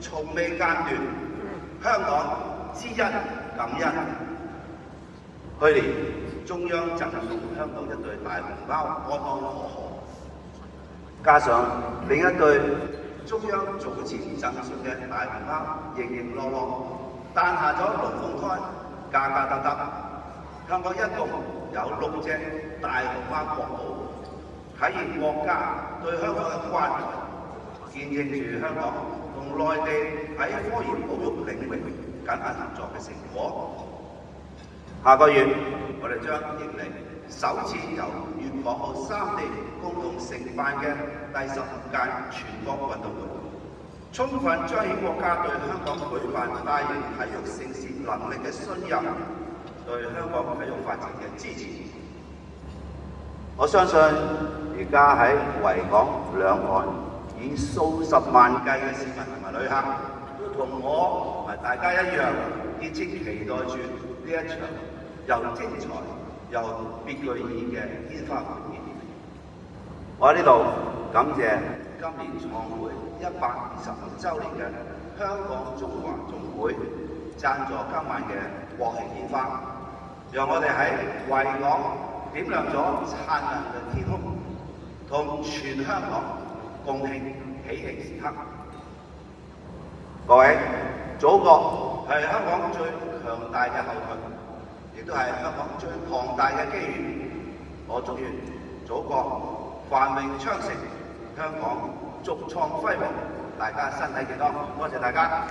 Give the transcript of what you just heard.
從未間斷，香港知恩感恩。去年中央贈送香港一對大熊貓安安和和，加上另一對中央早前贈送嘅大熊貓盈盈樂樂，誕下咗龍鳳胎，家家得得。香港一共有6隻大熊貓國寶，體現國家對香港嘅關懷，見證住香港同內地喺科研保育領域緊密合作嘅成果。下個月，我哋將迎嚟首次由粵港澳3地共同承辦嘅第15屆全國運動會，充分彰顯國家對香港舉辦大型體育盛事能力嘅信任，對香港體育發展嘅支持。我相信而家喺維港兩岸以數十萬計嘅市民同埋旅客，都同我同埋大家一樣，熱切期待住呢一場又精彩又別具意義嘅煙花匯演。我喺呢度感謝今年創會125週年嘅香港中華總會贊助今晚嘅國慶煙花，讓我哋喺維港點亮咗燦爛嘅天空，同全香港共慶喜慶時刻。各位，祖國係香港最強大嘅後盾，亦都係香港最龐大嘅機遇。我祝願祖國繁榮昌盛，香港續創輝煌。大家身體健康，多謝大家。